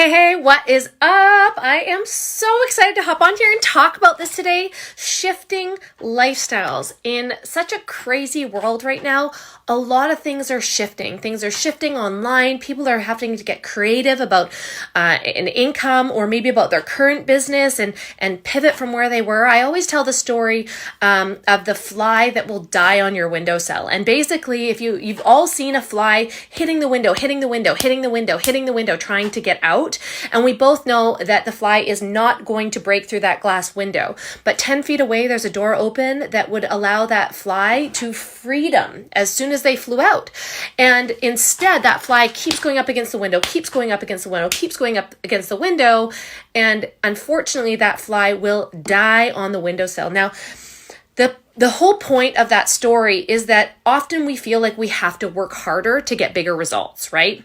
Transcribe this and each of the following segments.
Hey, what is up? I am so excited to hop on here and talk about this today. Shifting lifestyles. In such a crazy world right now, a lot of things are shifting. Things are shifting online. People are having to get creative about an income or maybe about their current business and pivot from where they were. I always tell the story of the fly that will die on your windowsill. And basically, if you've all seen a fly hitting the window, trying to get out. And we both know that the fly is not going to break through that glass window. But 10 feet away, there's a door open that would allow that fly to freedom as soon as they flew out. And instead, that fly keeps going up against the window, and unfortunately, that fly will die on the windowsill. Now, the whole point of that story is that often we feel like we have to work harder to get bigger results, right?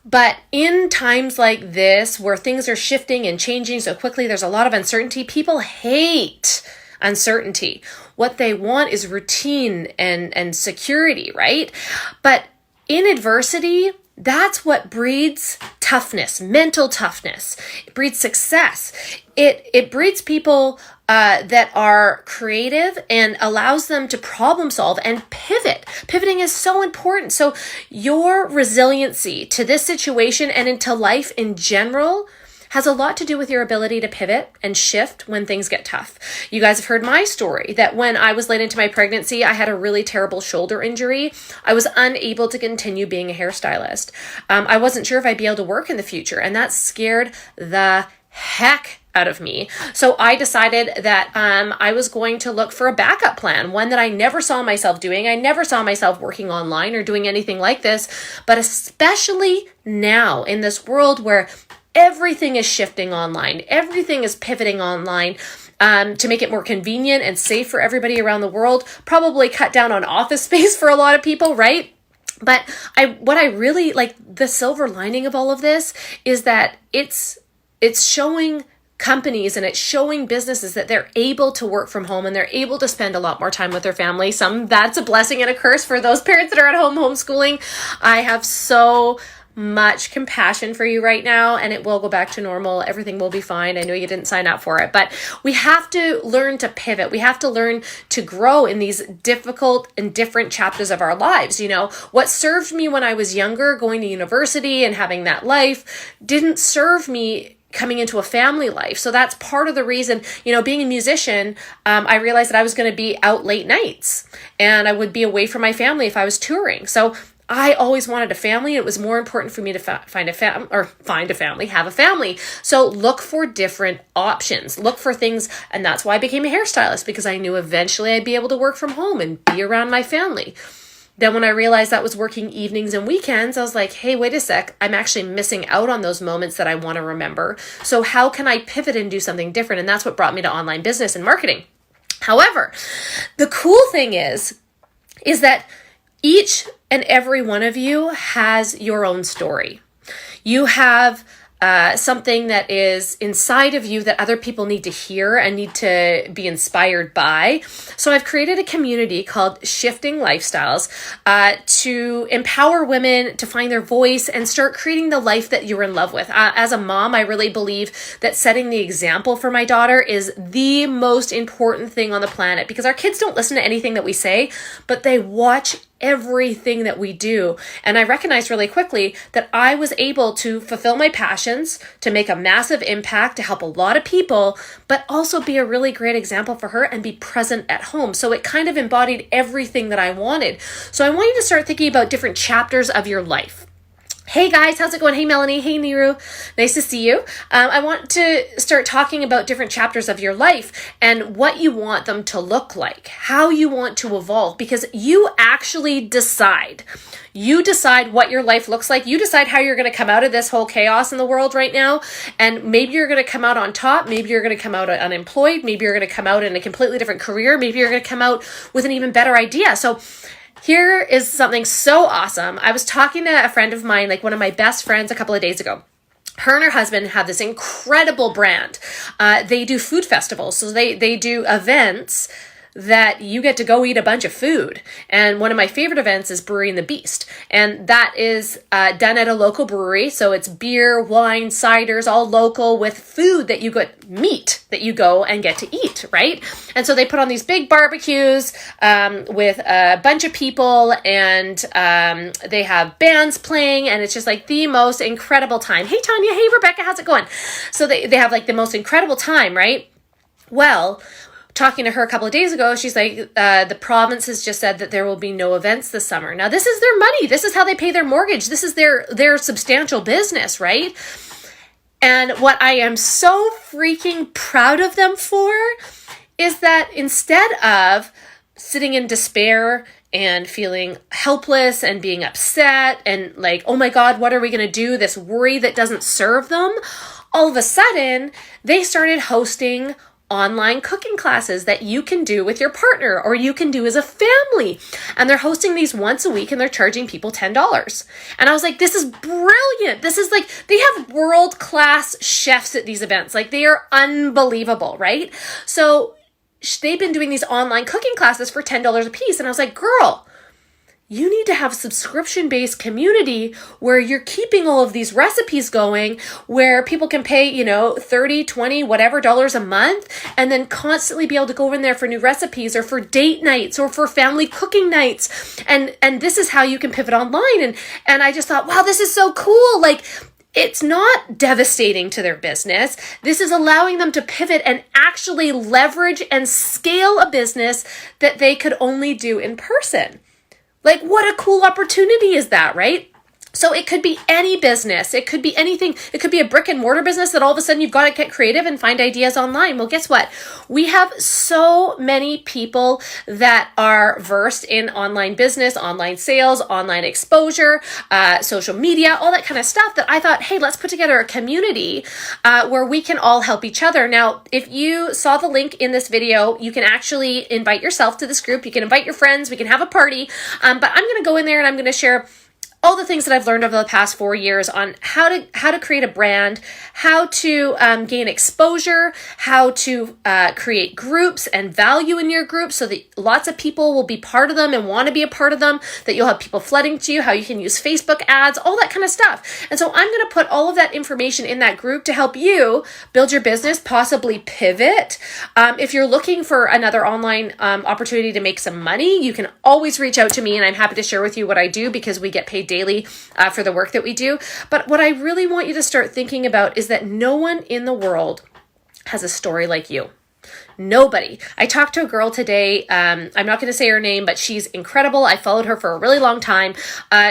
But in times like this, where things are shifting and changing so quickly, there's a lot of uncertainty. People hate uncertainty. What they want is routine and security, right? But in adversity, that's what breeds toughness, mental toughness. It breeds success. It breeds people that are creative and allows them to problem solve and pivot. Pivoting is so important. So your resiliency to this situation and into life in general has a lot to do with your ability to pivot and shift when things get tough. You guys have heard my story that when I was late into my pregnancy, I had a really terrible shoulder injury. I was unable to continue being a hairstylist. I wasn't sure if I'd be able to work in the future, and that scared the heck out of me. So I decided that I was going to look for a backup plan, one that I never saw myself doing. I never saw myself working online or doing anything like this, but especially now in this world where everything is shifting online, everything is pivoting online, to make it more convenient and safe for everybody around the world, probably cut down on office space for a lot of people, right? But what I really like, the silver lining of all of this is that it's showing companies and it's showing businesses that they're able to work from home and they're able to spend a lot more time with their family. That's a blessing and a curse for those parents that are at home homeschooling. I have so much compassion for you right now, and it will go back to normal. Everything will be fine. I know you didn't sign up for it, but we have to learn to pivot. We have to learn to grow in these difficult and different chapters of our lives. You know, what served me when I was younger, going to university and having that life, didn't serve me coming into a family life. So that's part of the reason, being a musician, I realized that I was going to be out late nights and I would be away from my family if I was touring. So I always wanted a family. It was more important for me to have a family. So look for different options. Look for things. And that's why I became a hairstylist, because I knew eventually I'd be able to work from home and be around my family. Then when I realized that was working evenings and weekends, I was like, hey, wait a sec. I'm actually missing out on those moments that I want to remember. So how can I pivot and do something different? And that's what brought me to online business and marketing. However, the cool thing is that each and every one of you has your own story. You have something that is inside of you that other people need to hear and need to be inspired by. So I've created a community called Shifting Lifestyles to empower women to find their voice and start creating the life that you're in love with. As a mom, I really believe that setting the example for my daughter is the most important thing on the planet, because our kids don't listen to anything that we say, but they watch everything that we do. And I recognized really quickly that I was able to fulfill my passions, to make a massive impact, to help a lot of people, but also be a really great example for her and be present at home. So it kind of embodied everything that I wanted. So I want you to start thinking about different chapters of your life. Hey guys, how's it going? Hey Melanie, hey Niru, nice to see you. I want to start talking about different chapters of your life and what you want them to look like, how you want to evolve, because you actually decide. You decide what your life looks like. You decide how you're going to come out of this whole chaos in the world right now. And maybe you're going to come out on top. Maybe you're going to come out unemployed. Maybe you're going to come out in a completely different career. Maybe you're going to come out with an even better idea. So here is something so awesome. I was talking to a friend of mine, like one of my best friends, a couple of days ago. Her and her husband have this incredible brand. They do food festivals. So they do events that you get to go eat a bunch of food. And one of my favorite events is Brewery and the Beast. And that is done at a local brewery. So it's beer, wine, ciders, all local with food that you get, meat that you go and get to eat, right? And so they put on these big barbecues with a bunch of people, and they have bands playing, and it's just like the most incredible time. Hey, Tanya. Hey, Rebecca. How's it going? So they have like the most incredible time, right? Well, talking to her a couple of days ago, she's like, the province has just said that there will be no events this summer. Now, this is their money. This is how they pay their mortgage. This is their substantial business, right? And what I am so freaking proud of them for is that instead of sitting in despair and feeling helpless and being upset and like, oh my God, what are we going to do? This worry that doesn't serve them. All of a sudden, they started hosting online cooking classes that you can do with your partner or you can do as a family. And they're hosting these once a week and they're charging people $10. And I was like, this is brilliant. This is like, they have world-class chefs at these events. Like, they are unbelievable, right? So they've been doing these online cooking classes for $10 a piece. And I was like, girl, you need to have subscription-based community where you're keeping all of these recipes going, where people can pay, $30, $20, whatever dollars a month, and then constantly be able to go in there for new recipes or for date nights or for family cooking nights. And this is how you can pivot online. And I just thought, wow, this is so cool. Like, it's not devastating to their business. This is allowing them to pivot and actually leverage and scale a business that they could only do in person. Like, what a cool opportunity is that, right? So it could be any business. It could be anything. It could be a brick and mortar business that all of a sudden you've got to get creative and find ideas online. Well, guess what? We have so many people that are versed in online business, online sales, online exposure, social media, all that kind of stuff that I thought, hey, let's put together a community where we can all help each other. Now, if you saw the link in this video, you can actually invite yourself to this group. You can invite your friends. We can have a party. But I'm going to go in there and I'm going to share all the things that I've learned over the past 4 years on how to create a brand, how to gain exposure, how to create groups and value in your group so that lots of people will be part of them and want to be a part of them, that you'll have people flooding to you, how you can use Facebook ads, all that kind of stuff. And so I'm going to put all of that information in that group to help you build your business, possibly pivot. If you're looking for another online opportunity to make some money, you can always reach out to me and I'm happy to share with you what I do because we get paid daily for the work that we do. But what I really want you to start thinking about is that no one in the world has a story like you. Nobody. I talked to a girl today. I'm not going to say her name, but she's incredible. I followed her for a really long time.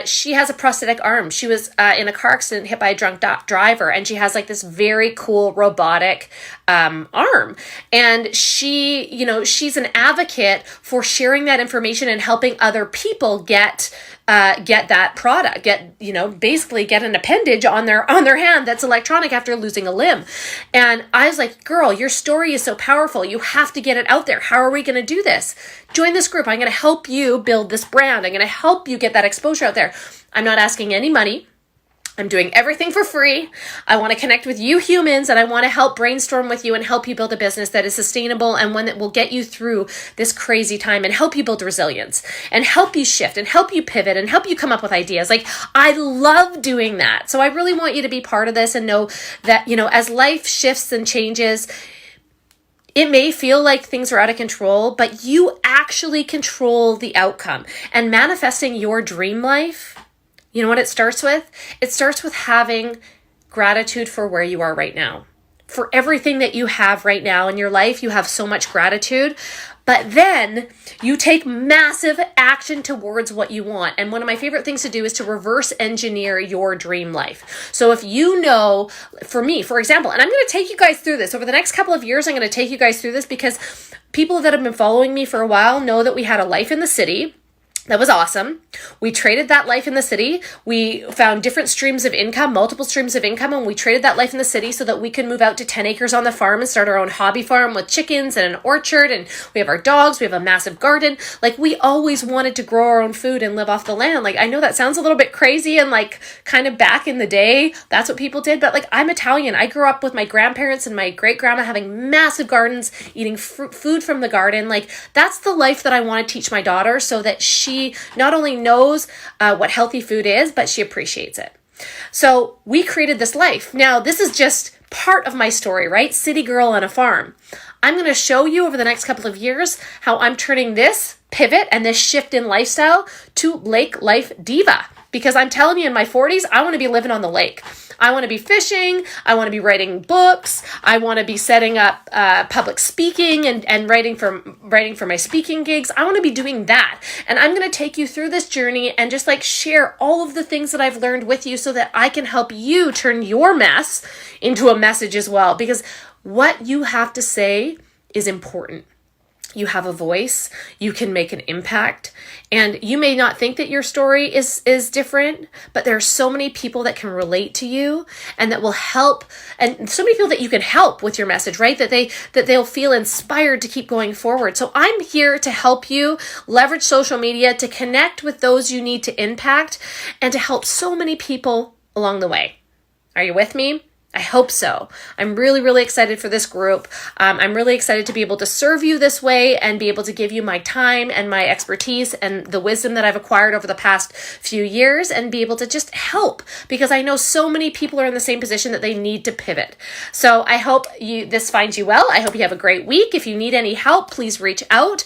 She has a prosthetic arm. She was in a car accident hit by a drunk driver, and she has like this very cool robotic arm. And she's an advocate for sharing that information and helping other people get that product, basically get an appendage on their hand that's electronic after losing a limb. And I was like, girl, your story is so powerful. You have to get it out there. How are we going to do this? Join this group. I'm going to help you build this brand. I'm going to help you get that exposure out there. I'm not asking any money. I'm doing everything for free. I want to connect with you humans and I want to help brainstorm with you and help you build a business that is sustainable and one that will get you through this crazy time and help you build resilience and help you shift and help you pivot and help you come up with ideas. Like, I love doing that. So I really want you to be part of this and know that, as life shifts and changes, it may feel like things are out of control, but you actually control the outcome. And manifesting your dream life, you know what it starts with? It starts with having gratitude for where you are right now. For everything that you have right now in your life, you have so much gratitude. But then you take massive action towards what you want. And one of my favorite things to do is to reverse engineer your dream life. So if you know, for me, for example, and I'm going to take you guys through this over the next couple of years, I'm going to take you guys through this because people that have been following me for a while know that we had a life in the city. That was awesome. We traded that life in the city. We found different streams of income, multiple streams of income, and we traded that life in the city so that we could move out to 10 acres on the farm and start our own hobby farm with chickens and an orchard. And we have our dogs. We have a massive garden. Like, we always wanted to grow our own food and live off the land. Like, I know that sounds a little bit crazy and like kind of back in the day, that's what people did. But like, I'm Italian. I grew up with my grandparents and my great grandma having massive gardens, eating food from the garden. Like, that's the life that I want to teach my daughter so that she not only knows what healthy food is, but she appreciates it. So we created this life. Now, this is just part of my story, right? City girl on a farm. I'm going to show you over the next couple of years how I'm turning this pivot and this shift in lifestyle to lake life diva. Because I'm telling you, in my 40s, I want to be living on the lake. I want to be fishing. I want to be writing books. I want to be setting up public speaking and writing for my speaking gigs. I want to be doing that. And I'm going to take you through this journey and just like share all of the things that I've learned with you so that I can help you turn your mess into a message as well. Because what you have to say is important. You have a voice, you can make an impact, and you may not think that your story is different, but there are so many people that can relate to you and that will help, and so many people that you can help with your message, right? That they'll feel inspired to keep going forward. So I'm here to help you leverage social media to connect with those you need to impact and to help so many people along the way. Are you with me? I hope so. I'm really, really excited for this group. I'm really excited to be able to serve you this way and be able to give you my time and my expertise and the wisdom that I've acquired over the past few years and be able to just help because I know so many people are in the same position that they need to pivot. So I hope this finds you well. I hope you have a great week. If you need any help, please reach out.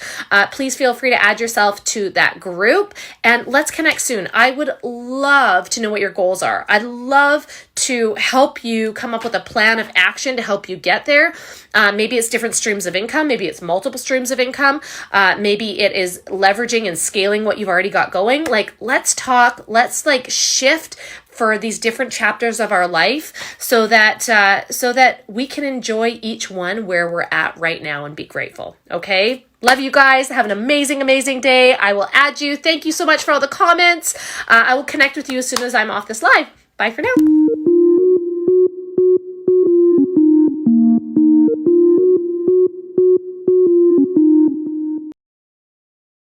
Please feel free to add yourself to that group and let's connect soon. I would love to know what your goals are. I'd love to help you come up with a plan of action to help you get there. Maybe it's different streams of income. Maybe it's multiple streams of income. Maybe it is leveraging and scaling what you've already got going. Like, let's talk. Let's like shift for these different chapters of our life so that we can enjoy each one where we're at right now and be grateful. Okay? Love you guys. Have an amazing, amazing day. I will add you. Thank you so much for all the comments. I will connect with you as soon as I'm off this live. Bye for now.